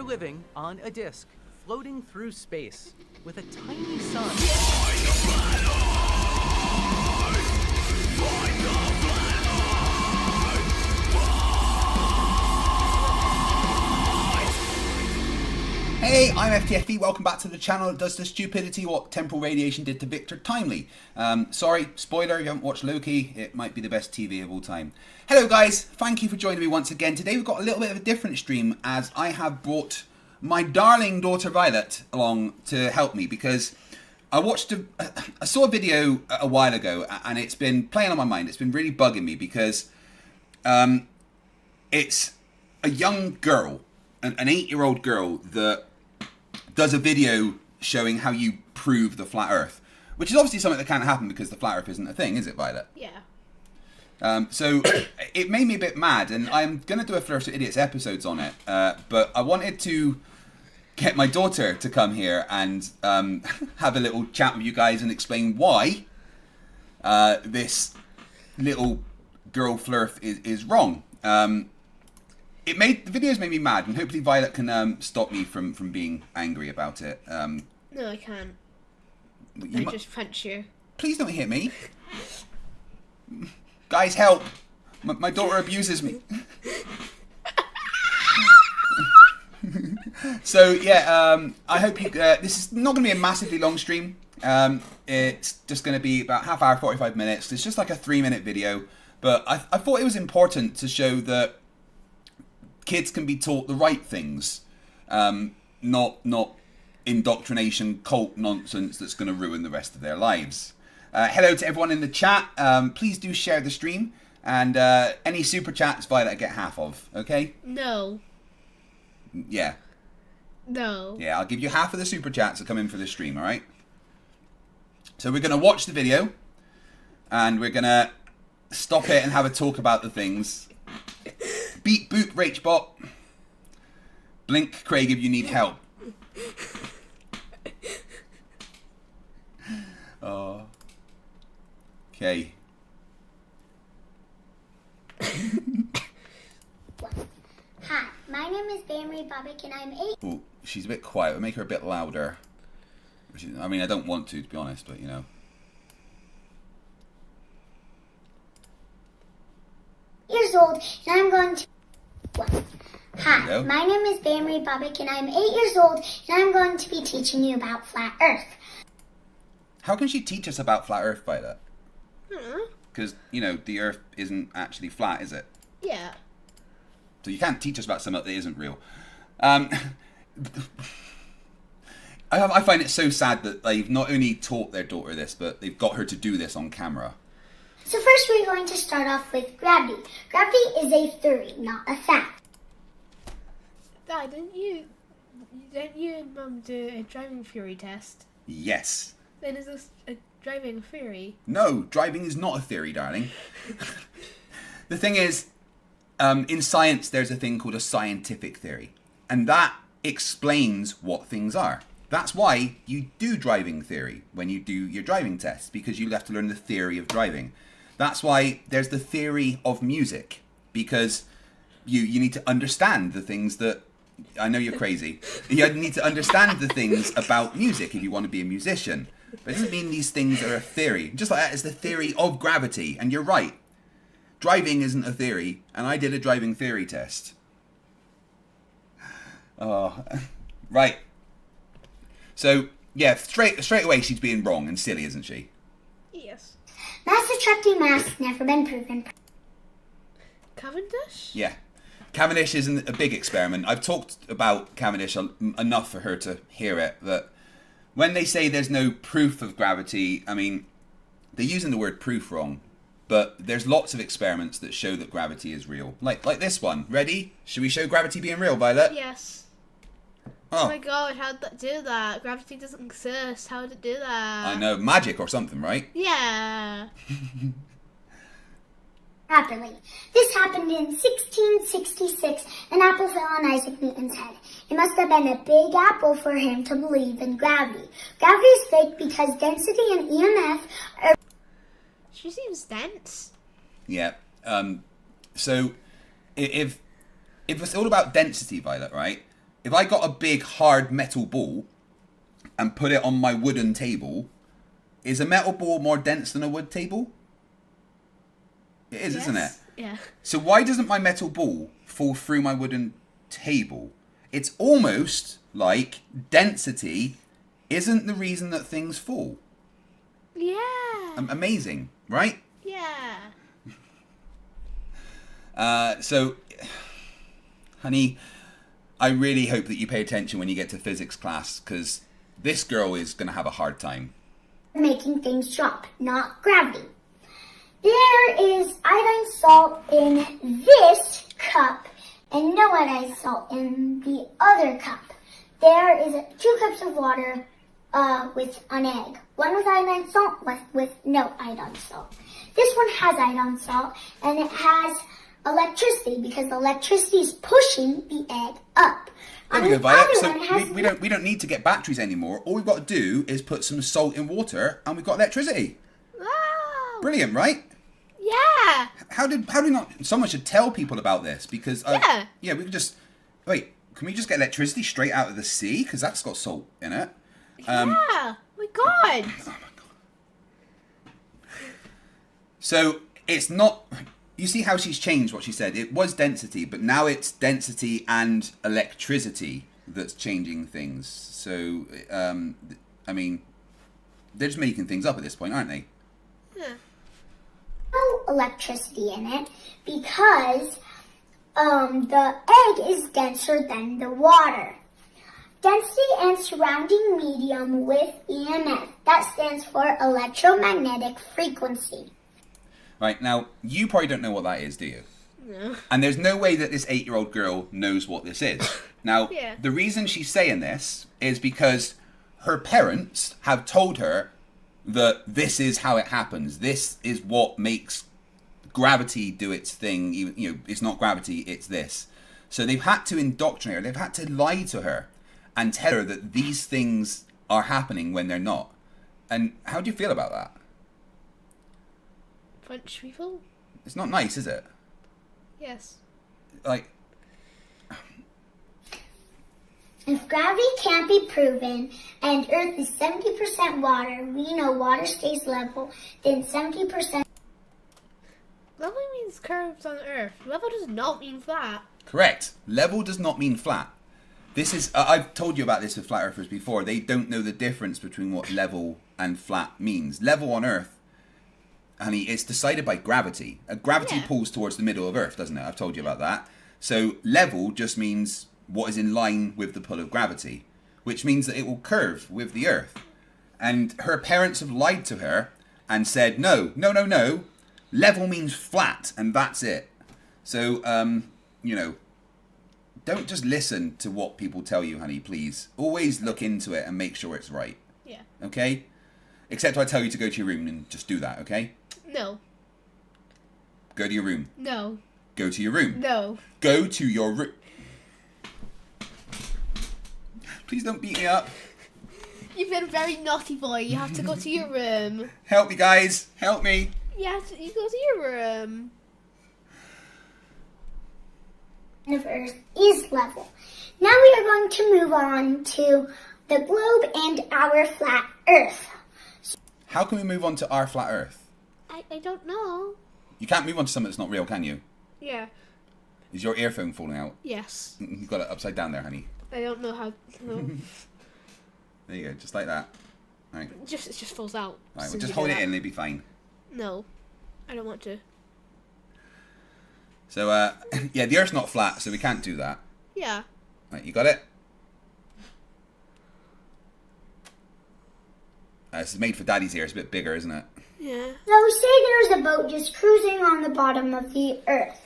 living on a disk, floating through space, with a tiny sun. Hey, I'm FTFE, welcome back to the channel that does the stupidity what temporal radiation did to Victor Timely. Sorry, spoiler, you haven't watched Loki, it might be the best TV of all time. Hello guys, thank you for joining me once again. Today we've got a little bit of a different stream as I have brought my darling daughter Violet along to help me because I saw a video a while ago and it's been playing on my mind. It's been really bugging me because it's a young girl, an 8-year-old girl that does a video showing how you prove the flat earth, which is obviously something that can't happen because the flat earth isn't a thing, is it, Violet? Yeah. So it made me a bit mad, and I'm going to do a Flerfs for Idiots episodes on it, but I wanted to get my daughter to come here and have a little chat with you guys and explain why this little girl Flerf is wrong. The videos made me mad, and hopefully Violet can stop me from being angry about it. No, I can't. I just punch you. Please don't hit me. Guys, help! My daughter abuses me. So yeah, I hope you. This is not going to be a massively long stream. It's just going to be about half hour, 45 minutes. It's just like a 3-minute video, but I thought it was important to show that kids can be taught the right things, not indoctrination, cult nonsense that's going to ruin the rest of their lives. Hello to everyone in the chat. Please do share the stream, and any super chats Violet I get half of. Okay? No. Yeah. No. Yeah, I'll give you half of the super chats that come in for the stream. All right. So we're going to watch the video, and we're going to stop it and have a talk about the things. Beep boop Rachbot. Blink Craig if you need help. Oh. Okay. Hi, my name is Bamery Bobbick and I'm 8. Ooh, she's a bit quiet. We'll make her a bit louder. I mean, I don't want to be honest, but you know. Years old and I'm going to... Hi, my name is Bamery Bobbick and I'm 8 years old and I'm going to be teaching you about flat earth. How can she teach us about flat earth, Violet? Huh? Because, you know, the earth isn't actually flat, is it? Yeah. So you can't teach us about something that isn't real. I find it so sad that they've not only taught their daughter this, but they've got her to do this on camera. So first we're going to start off with gravity. Gravity is a theory, not a fact. Dad, don't you and Mum do a driving theory test? Yes. Then is this a driving theory? No, driving is not a theory, darling. The thing is, in science, there's a thing called a scientific theory. And that explains what things are. That's why you do driving theory when you do your driving tests, because you have to learn the theory of driving. That's why there's the theory of music, because you need to understand the things that... I know you're crazy. You need to understand the things about music if you want to be a musician. But it doesn't mean these things are a theory. Just like that is the theory of gravity. And you're right. Driving isn't a theory. And I did a driving theory test. Oh, right. So, yeah, straight away she's being wrong and silly, isn't she? Yes. Mass attracting mass has never been proven. Cavendish? Yeah. Cavendish isn't a big experiment. I've talked about Cavendish enough for her to hear it, that when they say there's no proof of gravity, I mean, they're using the word proof wrong, but there's lots of experiments that show that gravity is real. Like this one. Ready? Should we show gravity being real, Violet? Yes. Oh Oh my god, how'd that do that? Gravity doesn't exist. How did it do that? I know. Magic or something, right? Yeah. Properly. This happened in 1666. An apple fell on Isaac Newton's head. It must have been a big apple for him to believe in gravity. Gravity is fake because density and EMF are... She seems dense. Yeah. So if it's all about density, Violet, right? if I got a big hard metal ball and put it on my wooden table, is a metal ball more dense than a wood table? It is, isn't it? Yeah. So why doesn't my metal ball fall through my wooden table? It's almost like density isn't the reason that things fall. Yeah. Amazing, right? Yeah. So, honey, I really hope that you pay attention when you get to physics class, because this girl is going to have a hard time. Making things drop, not gravity. There is iodine salt in this cup and no iodine salt in the other cup. There is 2 cups of water with an egg. One with iodine salt, one with no iodine salt. This one has iodine salt and it has electricity because electricity is pushing the egg up. There we go, Violet. So we don't need to get batteries anymore. All we've got to do is put some salt in water and we've got electricity. Wow. Brilliant, right? Yeah. How do we not? Someone should tell people about this because yeah, we could just wait. Can we just get electricity straight out of the sea? Because that's got salt in it. Yeah. My God. Oh my God. So it's not. You see how she's changed what she said? It was density, but now it's density and electricity that's changing things. So, I mean, they're just making things up at this point, aren't they? Yeah. No electricity in it because the egg is denser than the water. Density and surrounding medium with EMF. That stands for electromagnetic frequency. Right, now, you probably don't know what that is, do you? No. And there's no way that this 8-year-old girl knows what this is. Now, Yeah. the reason she's saying this is because her parents have told her that this is how it happens. This is what makes gravity do its thing. Even, you know, it's not gravity, it's this. So they've had to indoctrinate her. They've had to lie to her and tell her that these things are happening when they're not. And how do you feel about that? Punch people? It's not nice, is it? Yes. Like, If gravity can't be proven and Earth is 70% water, we know water stays level, then 70%. Level means curves on Earth. Level does not mean flat. correct. Level does not mean flat. This is, I've told you about this with flat earthers before. They don't know the difference between what level and flat means. Level on Earth, honey, it's decided by gravity. Gravity Yeah. pulls towards the middle of Earth, doesn't it? I've told you about that. So level just means what is in line with the pull of gravity, which means that it will curve with the Earth. And her parents have lied to her and said, no, level means flat, and that's it. So, you know, don't just listen to what people tell you, honey, please. Always look into it and make sure it's right, Yeah. okay? Except I tell you to go to your room and just do that, okay? No. Go to your room. No. Go to your room. No. Go to your room. Please don't beat me up. You've been a very naughty boy. You have to go to your room. Help me, guys. Help me. You go to your room. Of Earth is level. Now we are going to move on to the globe and our flat Earth. How can we move on to our flat Earth? I don't know. You can't move on to something that's not real, can you? Yeah. Is your earphone falling out? Yes. You've got it upside down there, honey. I don't know how. No. There you go, just like that. Right. It just falls out. Right, as well, soon as just you hold do it that. in, it'll be fine. No, I don't want to. So, yeah, the Earth's not flat, so we can't do that. Yeah. Right, you got it? This is made for Daddy's ear. It's a bit bigger, isn't it? Yeah. So say there's a boat just cruising on the bottom of the Earth.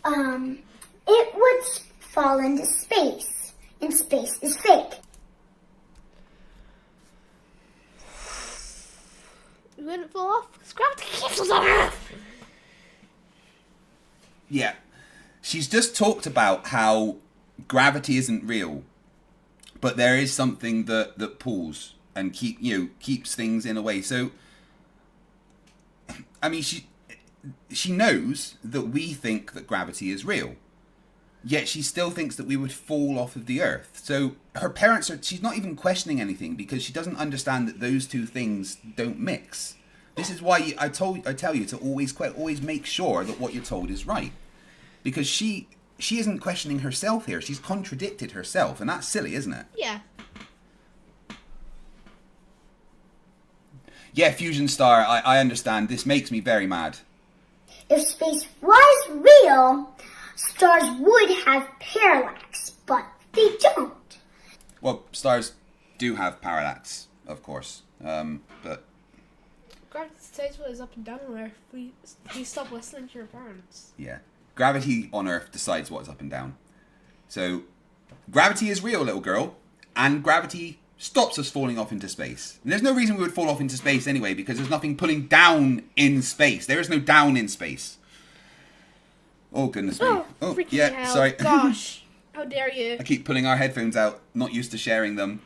It would fall into space, and space is fake. We wouldn't fall off because gravity keeps us on Earth. Yeah. She's just talked about how gravity isn't real, but there is something that pulls and keeps things in a way. So, I mean, she knows that we think that gravity is real. Yet she still thinks that we would fall off of the earth. So her parents are, she's not even questioning anything because she doesn't understand that those two things don't mix. This is why I tell you to always make sure that what you're told is right. Because she isn't questioning herself here. She's contradicted herself, and that's silly, isn't it? Yeah. Yeah, Fusion Star, I understand. This makes me very mad. If space was real, stars would have parallax, but they don't. Well, stars do have parallax, of course. But Gravity decides what is up and down on Earth. We stop listening to your parents. yeah, gravity on Earth decides what's up and down. So gravity is real, little girl, and gravity stops us falling off into space. And there's no reason we would fall off into space anyway, because there's nothing pulling down in space. There is no down in space. Oh, goodness me. Oh, freaking yeah, hell. sorry. Gosh, how dare you? I keep pulling our headphones out, not used to sharing them.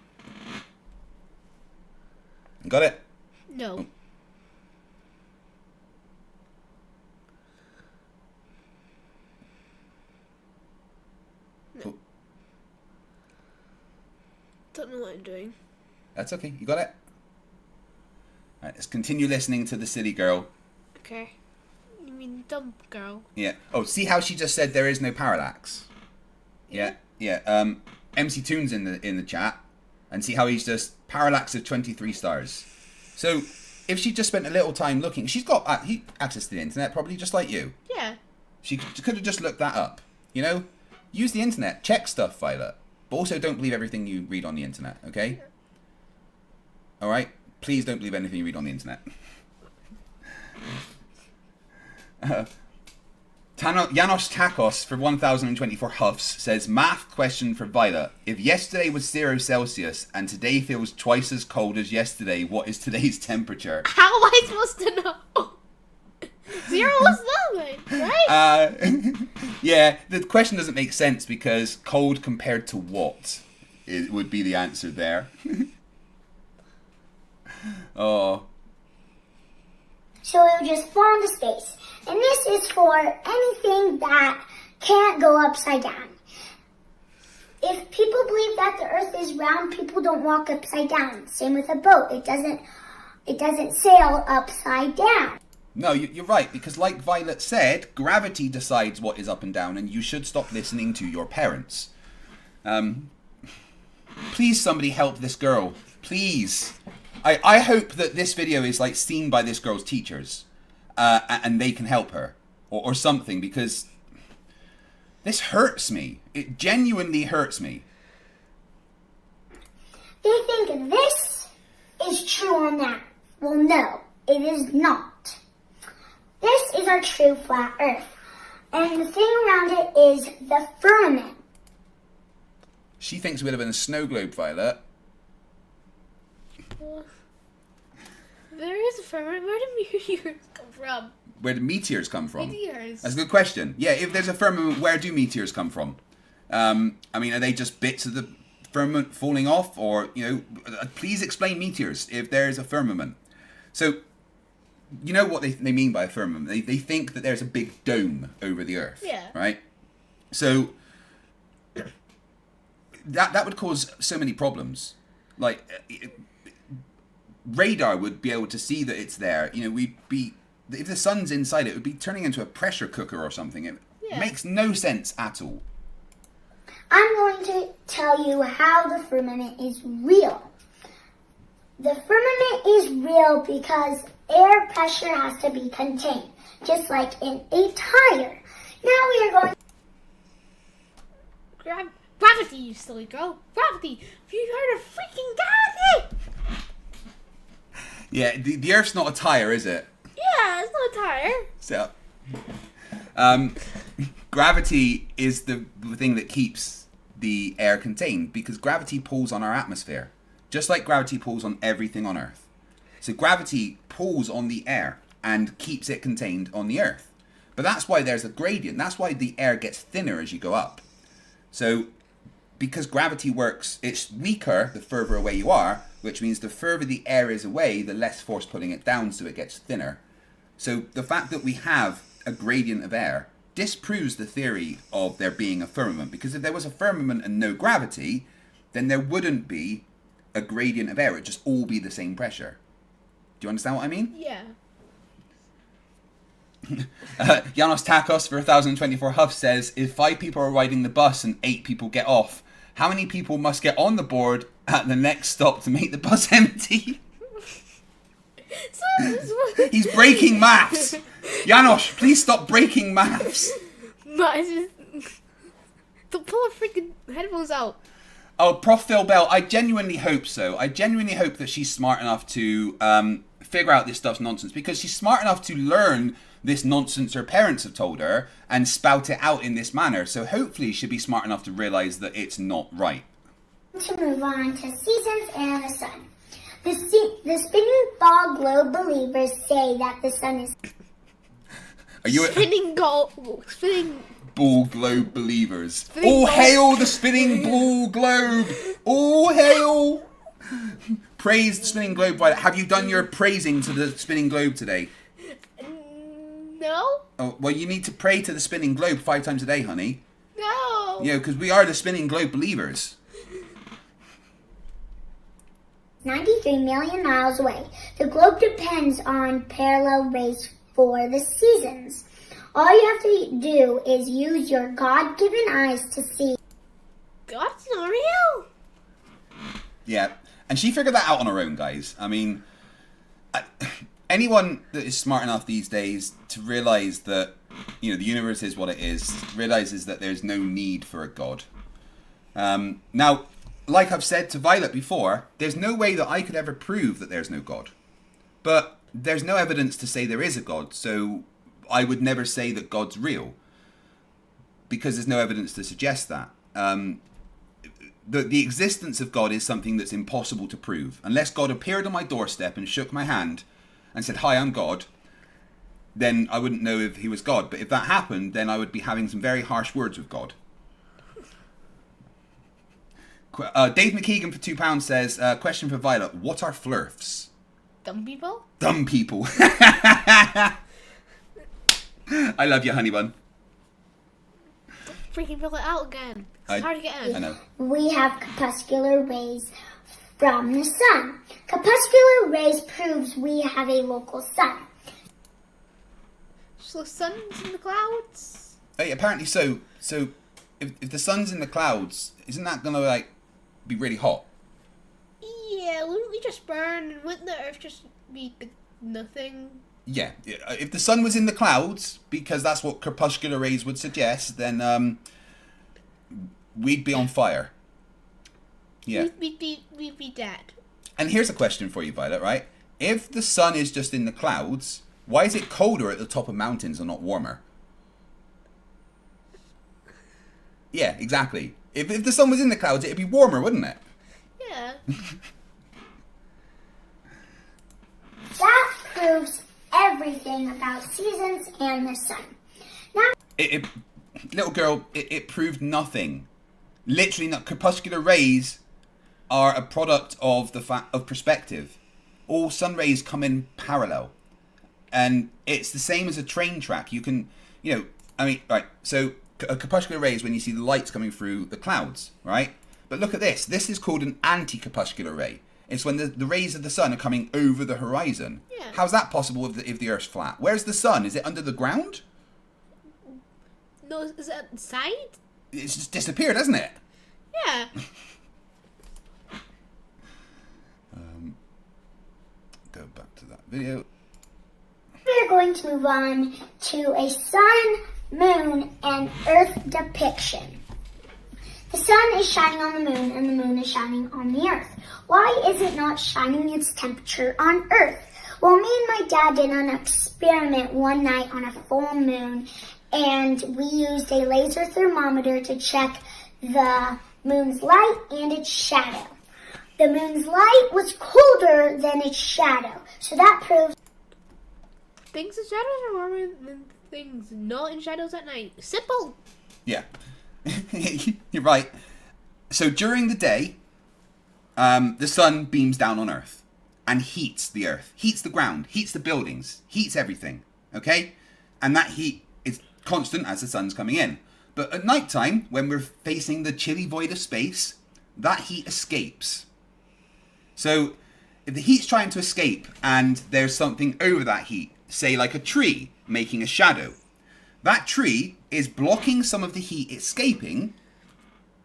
Got it? No. Oh. Oh, Don't know what I'm doing. that's okay. You got it? All right, let's continue listening to the silly girl. Okay. You mean dumb girl? Yeah. Oh, see how she just said there is no parallax? Yeah. MC Toon's in the chat, and see how he's just parallax of 23 stars. So if she just spent a little time looking, she's got access to the internet probably just like you. Yeah. She could have just looked that up. You know, use the internet, check stuff, Violet. But also don't believe everything you read on the internet. Okay. All right. Please don't believe anything you read on the internet. Janos Takos for 1024 huffs says, math question for Violet. If yesterday was 0 Celsius and today feels twice as cold as yesterday, what is today's temperature? How am I supposed to know? 0 was nothing, right? Yeah, the question doesn't make sense because cold compared to what would be the answer there. Oh. So it would just fall into space. And this is for anything that can't go upside down. If people believe that the earth is round, people don't walk upside down. Same with a boat. It doesn't sail upside down. No, you're right, because like Violet said, gravity decides what is up and down, and you should stop listening to your parents. Please, somebody help this girl. Please. I hope that this video is like seen by this girl's teachers, and they can help her, or something, because this hurts me. It genuinely hurts me. They think this is true on that. Well, no, it is not. This is our true flat Earth, and the thing around it is the firmament. She thinks we live in a snow globe, Violet. There is a firmament. Where do meteors come from? Where do meteors come from? Meteors. That's a good question. Yeah, if there's a firmament, where do meteors come from? I mean, are they just bits of the firmament falling off? Or, please explain meteors if there's a firmament. So, you know what they mean by a firmament? They think that there's a big dome over the Earth. Yeah. Right? So, that would cause so many problems. Like, radar would be able to see that it's there. If the sun's inside it would be turning into a pressure cooker or something. It makes no sense at all. I'm going to tell you how the firmament is real. The firmament is real because air pressure has to be contained, just like in a tire. Now we are going... Gravity, you silly girl. Gravity. Have you heard of freaking gravity? Yeah, the Earth's not a tire, is it? Yeah, it's not a tire. So, gravity is the thing that keeps the air contained, because gravity pulls on our atmosphere, just like gravity pulls on everything on Earth. So gravity pulls on the air and keeps it contained on the Earth. But that's why there's a gradient. That's why the air gets thinner as you go up. So, because gravity works, it's weaker the further away you are, which means the further the air is away, the less force pulling it down, so it gets thinner. So the fact that we have a gradient of air disproves the theory of there being a firmament, because if there was a firmament and no gravity, then there wouldn't be a gradient of air. It'd just all be the same pressure. Do you understand what I mean? Yeah. Janos Takos for 1024 Huff says, if 5 people are riding the bus and 8 people get off, how many people must get on the board at the next stop to make the bus empty? He's breaking maths. Janos, please stop breaking maths. But it's just... Don't pull the freaking headphones out. Oh, Prof. Phil Bell, I genuinely hope so. I genuinely hope that she's smart enough to figure out this stuff's nonsense, because she's smart enough to learn this nonsense her parents have told her and spout it out in this manner. So hopefully she'll be smart enough to realise that it's not right. To move on to seasons and the sun. The spinning ball globe believers say that the sun is... Are you Spinning ball globe believers? Spinning All ball. hail the spinning ball globe! All hail! Praise the spinning globe. Have you done your praising to the spinning globe today? No? Oh, well, you need to pray to the spinning globe 5 times a day, honey. No. Yeah, because we are the spinning globe believers. 93 million miles away. The globe depends on parallel rays for the seasons. All you have to do is use your God-given eyes to see. God's not real. Yeah, and she figured that out on her own, guys. I mean, anyone that is smart enough these days to realise that, you know, the universe is what it is, realises that there's no need for a God. Now, like I've said to Violet before, there's no way that I could ever prove that there's no God. But there's no evidence to say there is a God, so I would never say that God's real, because there's no evidence to suggest that. The existence of God is something that's impossible to prove. Unless God appeared on my doorstep and shook my hand and said, "Hi, I'm God," then I wouldn't know if he was God. But if that happened, then I would be having some very harsh words with God. Dave McKeegan for £2 says, question for Violet, what are Flerfs? Dumb people? Dumb people. I love you, honey bun. Freaking fill it out again. It's hard to get in. I know. We have crepuscular rays from the sun. Crepuscular rays proves we have a local sun. So the sun's in the clouds? Hey, apparently so. So if the sun's in the clouds, isn't that gonna like be really hot? Yeah, wouldn't we just burn and wouldn't the earth just be nothing? Yeah. If the sun was in the clouds, because that's what crepuscular rays would suggest, then we'd be on fire. Yeah. We'd be dead. And here's a question for you, Violet, right? If the sun is just in the clouds, why is it colder at the top of mountains and not warmer? Yeah, exactly. If the sun was in the clouds, it'd be warmer, wouldn't it? Yeah. That proves everything about seasons and the sun. Now, Little girl, it proved nothing. Literally, not. Crepuscular rays are a product of of perspective. All sun rays come in parallel, and it's the same as a train track. You can, right. So a crepuscular ray is when you see the lights coming through the clouds, right? But look at this. This is called an anti-crepuscular ray. It's when the rays of the sun are coming over the horizon. Yeah. How's that possible if the Earth's flat? Where's the sun? Is it under the ground? No, is it outside? It's just disappeared, hasn't it? Yeah. Go back to that video. we're going to move on to a sun, moon, and earth depiction. The sun is shining on the moon and the moon is shining on the earth. Why is it not shining its temperature on earth? Well, me and my dad did an experiment one night on a full moon, and we used a laser thermometer to check the moon's light and its shadow. The moon's light was colder than its shadow, so that proves Things in shadows are warmer than things not in shadows at night. Simple. Yeah. You're right. So during the day, the sun beams down on Earth and heats the Earth, heats the ground, heats the buildings, heats everything. Okay? And that heat is constant as the sun's coming in. But at night time, when we're facing the chilly void of space, that heat escapes. So if the heat's trying to escape and there's something over that heat, say like a tree making a shadow, that tree is blocking some of the heat escaping,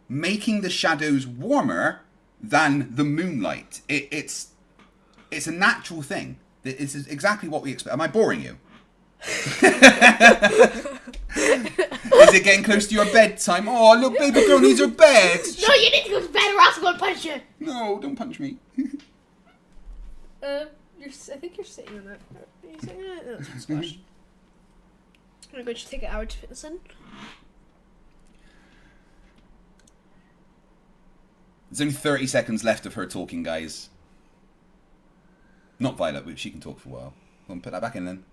making the shadows warmer than the moonlight. It's a natural thing. It's exactly what we expect. Am I boring you? Is it getting close to your bedtime? Oh, little baby girl needs her bed. No, you need to go to bed or else I'm going to punch you. No, don't punch me. I think you're sitting on that. Are you sitting on it? No, that's my squash. I'm going to take an hour to fit this in. There's only 30 seconds left of her talking, guys. Not Violet, but she can talk for a while. Go on, put that back in then.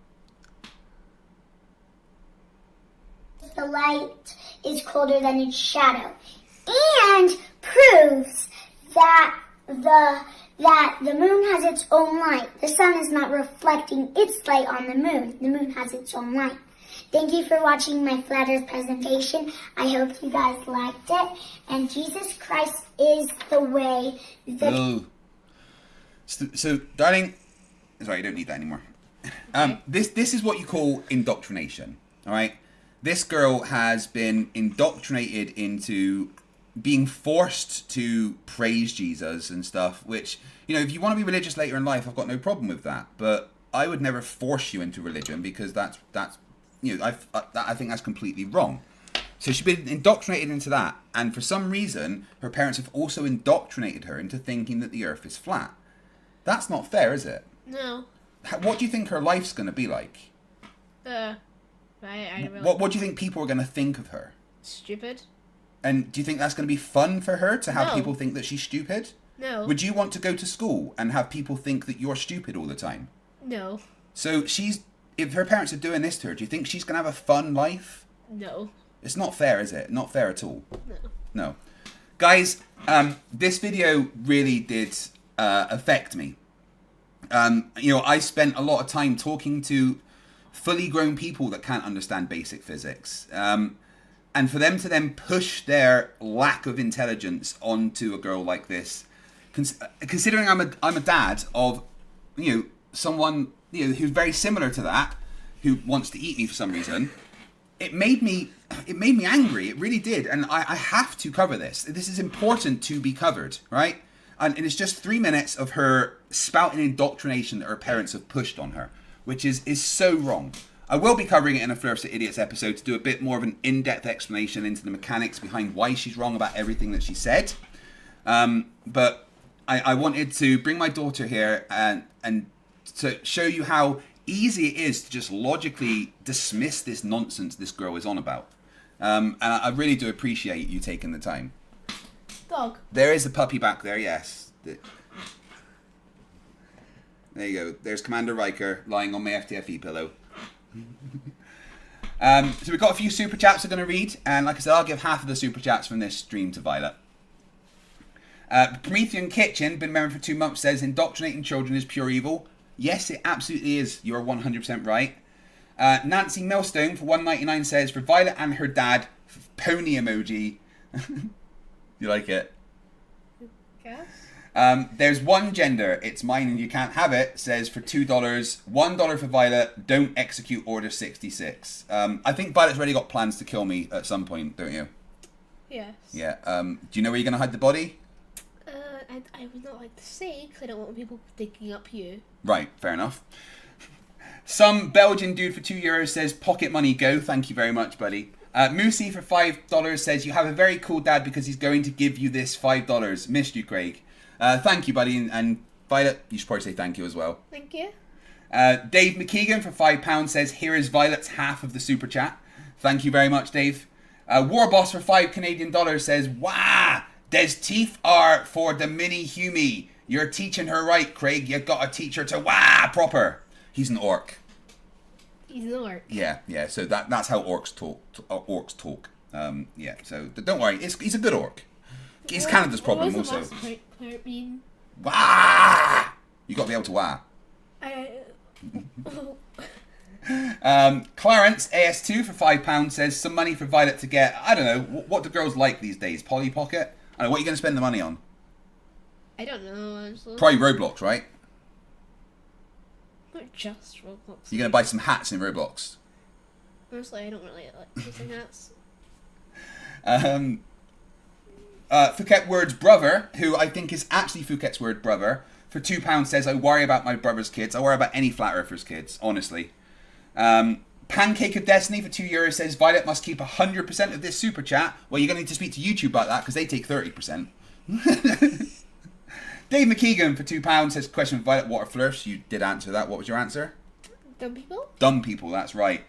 The light is colder than its shadow, and proves that the moon has its own light. The sun is not reflecting its light on the moon. The moon has its own light. Thank you for watching my flat earth presentation. I hope you guys liked it. And Jesus Christ is the way. So, darling, sorry, you don't need that anymore. This is what you call indoctrination, all right? This girl has been indoctrinated into being forced to praise Jesus and stuff, which, you know, if you want to be religious later in life, I've got no problem with that. But I would never force you into religion because that's you know, I think that's completely wrong. So she's been indoctrinated into that. And for some reason, her parents have also indoctrinated her into thinking that the earth is flat. That's not fair, is it? No. What do you think her life's going to be like? I really... What do you think people are going to think of her? Stupid. And do you think that's going to be fun for her to have No. people think that she's stupid? No. Would you want to go to school and have people think that you're stupid all the time? No. So if her parents are doing this to her, do you think she's going to have a fun life? No. It's not fair, is it? Not fair at all. No. No. Guys, this video really did affect me. You know, I spent a lot of time talking to fully grown people that can't understand basic physics. And for them to then push their lack of intelligence onto a girl like this, considering I'm a dad of, you know, someone, you know, who's very similar to that, who wants to eat me for some reason, it made me angry. It really did. And I have to cover this. This is important to be covered, right? And it's just 3 minutes of her spouting indoctrination that her parents have pushed on her, which is so wrong. I will be covering it in a Flerfs for Idiots episode to do a bit more of an in-depth explanation into the mechanics behind why she's wrong about everything that she said. But I wanted to bring my daughter here and to show you how easy it is to just logically dismiss this nonsense this girl is on about. And I really do appreciate you taking the time. Dog. There is a puppy back there, yes. There you go. There's Commander Riker lying on my FTFE pillow. So we've got a few super chats we're going to read, and like I said, I'll give half of the super chats from this stream to Violet. Promethean Kitchen, been married for 2 months, says indoctrinating children is pure evil. Yes, it absolutely is. You're 100% right. Nancy Millstone for $1.99 says for Violet and her dad, pony emoji. You like it? Guess? There's one gender, it's mine and you can't have it, says for $2, $1 for Violet, don't execute Order 66. I think Violet's already got plans to kill me at some point, don't you? Yes. Yeah. Do you know where you're going to hide the body? I would not like to say, because I don't want people digging up you. Right, fair enough. Some Belgian dude for €2 says pocket money go, thank you very much, buddy. Moosey for $5 says you have a very cool dad because he's going to give you this $5. Missed you, Craig. Thank you, buddy. And Violet, you should probably say thank you as well. Thank you. Dave McKeegan for £5 says, here is Violet's half of the super chat. Thank you very much, Dave. Warboss for $5 Canadian says, wah, des teeth are for the mini humie. You're teaching her right, Craig. You got to teach her to wah proper. He's an orc. He's an orc. Yeah. So that's how orcs talk. Yeah. So don't worry. He's a good orc. It's Canada's problem what was also. The last part mean? Wah! You got to be able to wah. Clarence AS2 for £5 says some money for Violet to get, I don't know, what do girls like these days? Polly Pocket? I don't know, what are you going to spend the money on? I don't know, honestly. Probably Roblox, right? Not just Roblox. You're going to buy some hats in Roblox. Honestly, I don't really like using hats. Phuket Word's brother, who I think is actually Phuket's Word brother, for £2 says, I worry about my brother's kids. I worry about any Flat Earthers' kids, honestly. Pancake of Destiny for €2 says, Violet must keep 100% of this super chat. Well, you're going to need to speak to YouTube about that because they take 30%. Dave McKeegan for £2 says, question for Violet, what are Flerfs? You did answer that. What was your answer? Dumb people? Dumb people, that's right.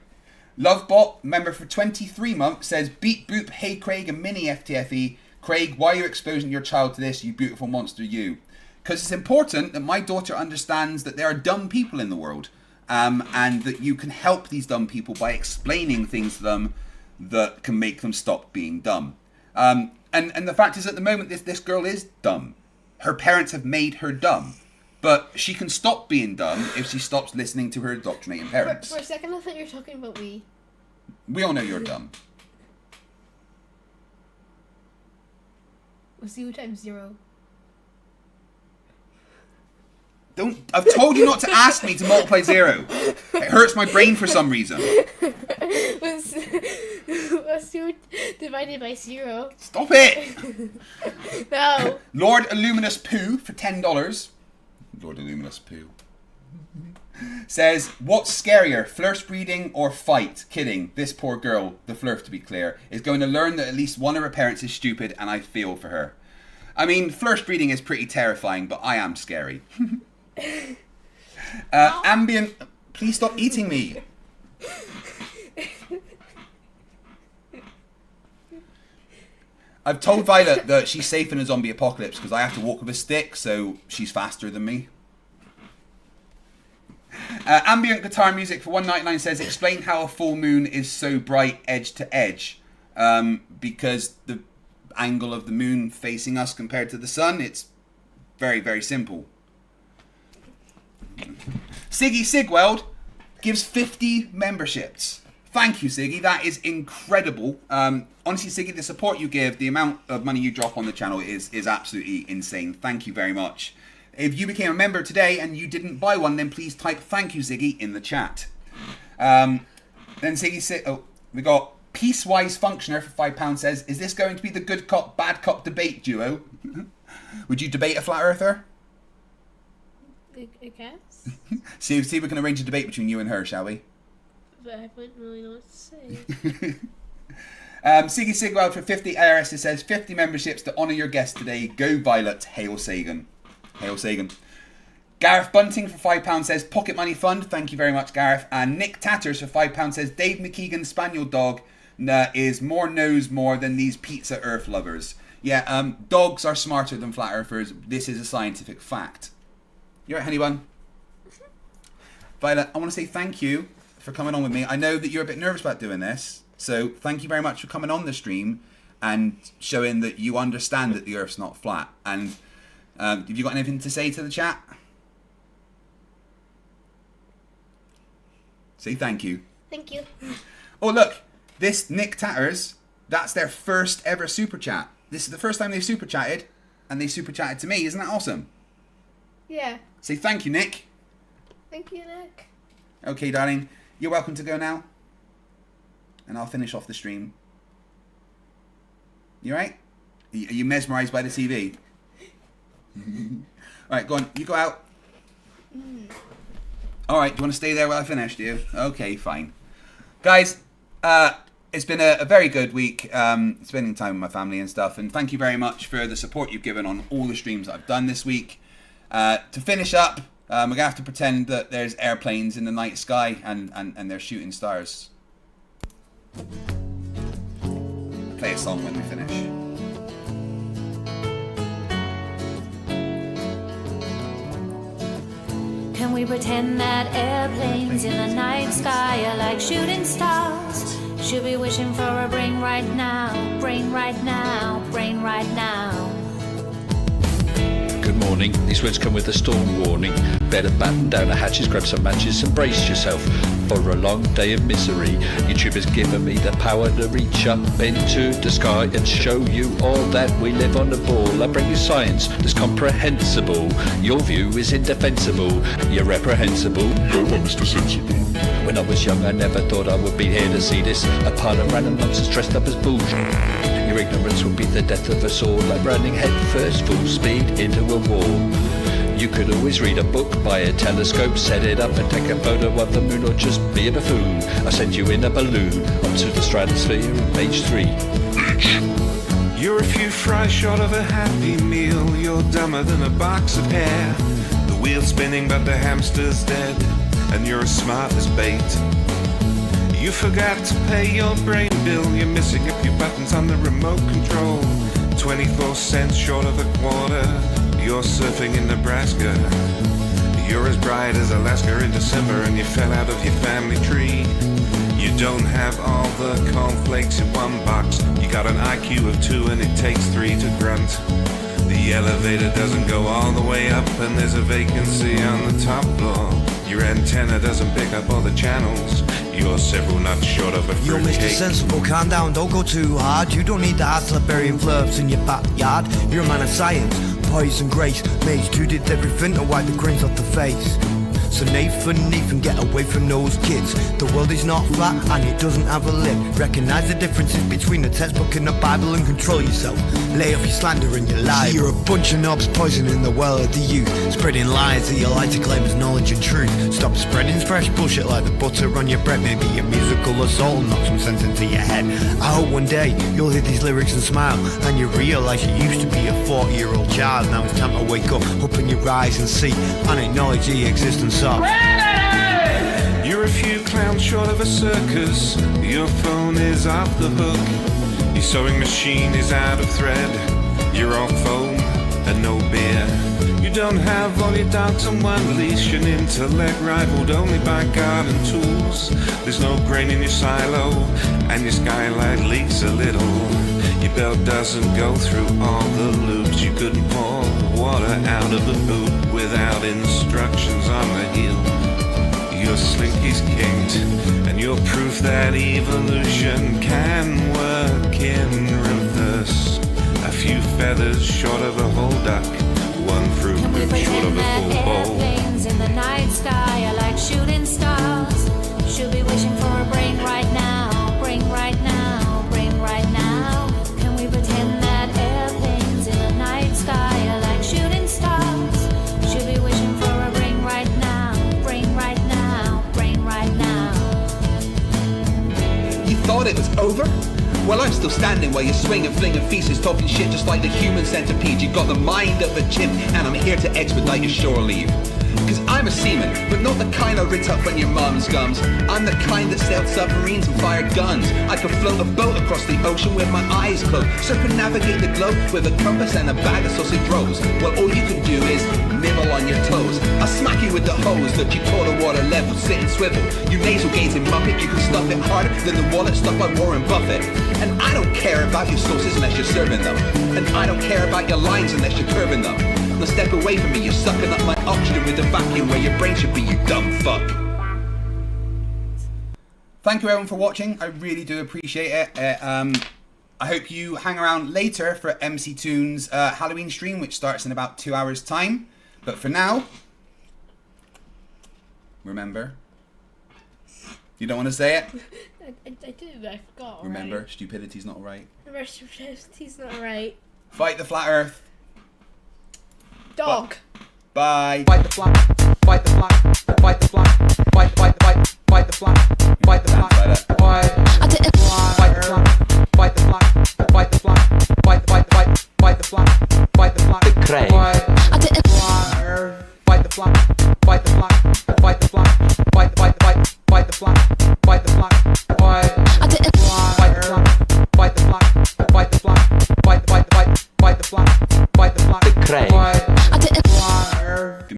Lovebot, member for 23 months, says, beat boop, hey Craig and mini FTFE. Craig, why are you exposing your child to this, you beautiful monster, you? Because it's important that my daughter understands that there are dumb people in the world, and that you can help these dumb people by explaining things to them that can make them stop being dumb. And the fact is, at the moment, this girl is dumb. Her parents have made her dumb. But she can stop being dumb if she stops listening to her indoctrinating parents. For a second, I thought you were talking about me. We all know you're dumb. What's 0 times 0? I've told you not to ask me to multiply 0. It hurts my brain for some reason. What's 2 divided by 0? Stop it! No. Lord Illuminous Pooh for $10. Lord Illuminous Pooh says, what's scarier, Flerfs breeding or fight? Kidding. This poor girl, the Flerf to be clear, is going to learn that at least one of her parents is stupid, and I feel for her. I mean, Flerfs breeding is pretty terrifying, but I am scary. Ambient, please stop eating me. I've told Violet that she's safe in a zombie apocalypse because I have to walk with a stick, so she's faster than me. Ambient guitar music for $1.99 says, explain how a full moon is so bright edge to edge. Because the angle of the moon facing us compared to the sun, it's very, very simple. Siggy Sigweld gives 50 memberships. Thank you, Siggy. That is incredible. Honestly, Siggy, the support you give, the amount of money you drop on the channel is absolutely insane. Thank you very much. If you became a member today and you didn't buy one, then please type thank you, Ziggy, in the chat. Then Ziggy said, oh, we got Peacewise Functioner for £5 says, is this going to be the good cop, bad cop debate duo? Would you debate a flat earther? I guess. See if we can arrange a debate between you and her, shall we? But I wouldn't really know what to say. Siggy Sigwald for 50 IRS, it says, 50 memberships to honour your guest today. Go Violet, hail Sagan. Hail Sagan. Gareth Bunting for £5 says, pocket money fund. Thank you very much, Gareth. And Nick Tatters for £5 says, Dave McKeegan's spaniel dog is knows more than these pizza earth lovers. Yeah, dogs are smarter than flat earthers. This is a scientific fact. You right, honey bun? Violet, I want to say thank you for coming on with me. I know that you're a bit nervous about doing this, so thank you very much for coming on the stream and showing that you understand that the earth's not flat. And have you got anything to say to the chat? Say thank you. Thank you. Oh look, this Nick Tatters, that's their first ever super chat. This is the first time they've super chatted, and they super chatted to me. Isn't that awesome? Yeah. Say thank you, Nick. Thank you, Nick. Okay, darling, you're welcome to go now, and I'll finish off the stream. You right? Are you mesmerised by the TV? Alright, go on. You go out. Alright, do you want to stay there while I finish, do you? Okay, fine. Guys, it's been a very good week, spending time with my family and stuff, and thank you very much for the support you've given on all the streams that I've done this week. To finish up, we're going to have to pretend that there's airplanes in the night sky and they're shooting stars. Play a song when we finish. Can we pretend that airplanes in the night sky are like shooting stars? Should be wishing for a brain right now, brain right now, brain right now. Good morning. These words come with a storm warning. Better batten down the hatches, grab some matches and brace yourself. for a long day of misery. YouTube has given me the power to reach up into the sky and show you all that we live on the ball. I bring you science that's comprehensible. Your view is indefensible. You're reprehensible. Go on, Mr. Sensible. When I was young, I never thought I would be here to see this. A pile of random nonsense dressed up as bullshit. Your ignorance will be the death of us all, like running headfirst full speed into a wall. You could always read a book, buy a telescope, set it up and take a photo of the moon, or just be a buffoon. I send you in a balloon onto the stratosphere in page 3. You're a few fries short of a happy meal. You're dumber than a box of hair. The wheel's spinning but the hamster's dead, and you're as smart as bait. You forgot to pay your brain bill. You're missing a few buttons on the remote control. 24 cents short of a quarter. You're surfing in Nebraska. You're as bright as Alaska in December, and you fell out of your family tree. You don't have all the cornflakes in one box. You got an IQ of 2 and it takes 3 to grunt. The elevator doesn't go all the way up, and there's a vacancy on the top floor. Your antenna doesn't pick up all the channels. You're several nuts short of a You're Mr. fruitcake. Sensible, calm down, don't go too hard. You don't need the hassle of burying Flerfs in your backyard. You're a man of science, poise and grace. Mage 2 did everything to wipe the grins off the face. So Nathan, get away from those kids. The world is not flat and it doesn't have a lid. Recognise the differences between the textbook and the Bible and control yourself. Lay off your slander and your lies. You're a bunch of knobs poisoning the well of the youth, spreading lies that you like to claim as knowledge and truth. Stop spreading fresh bullshit like the butter on your bread. Maybe a musical assault will knock some sense into your head. I hope one day you'll hear these lyrics and smile, and you realise you used to be a 40-year-old child. Now it's time to wake up, open your eyes and see, and acknowledge the existence of. You're a few clowns short of a circus. Your phone is off the hook. Your sewing machine is out of thread. You're all foam and no beer. You don't have all your dogs on one leash. An intellect rivaled only by garden tools. There's no grain in your silo, and your skylight leaks a little. Your belt doesn't go through all the loops. You couldn't pour water out of a boot without instructions on the heel. Your slinky's kinked, and you're proof that evolution can work in reverse. A few feathers short of a whole duck, one fruit Can we loop short of pretend a that full bowl. airplanes in the night sky are like shooting stars? Should be wishing for a brain right now, brain right now, brain right now. Can we pretend that airplanes in the night sky are like shooting stars? Should be wishing for a brain right now, brain right now, brain right now. You thought it was over? Well, I'm still standing while you're swinging, flinging feces, talking shit just like the human centipede. You got the mind of a chimp, and I'm here to expedite your shore leave. Cause I'm a seaman, but not the kind I writ up on your mum's gums. I'm the kind that sailed submarines and fired guns. I could float a boat across the ocean with my eyes closed, circumnavigate the globe with a compass and a bag of sausage rolls. Well, all you can do is nibble on your toes. I'll smack you with the hose that you call a water level, sit and swivel. You nasal gazing muppet, you can stuff it harder than the wallet stuffed by Warren Buffett. And I don't care about your sauces unless you're serving them. And I don't care about your lines unless you're curving them. Now step away from me, you're sucking up my oxygen with the vacuum where your brain should be, you dumb fuck. Thank you everyone for watching, I really do appreciate it. I hope you hang around later for MC Toon's Halloween stream, which starts in about 2 hours time. But for now, remember, you don't want to say it? I did, I forgot. Remember, stupidity's not right. Remember, stupidity's not right. Fight the flat earth. Dog. Bye. Fight the flat, fight the flat, fight the flat.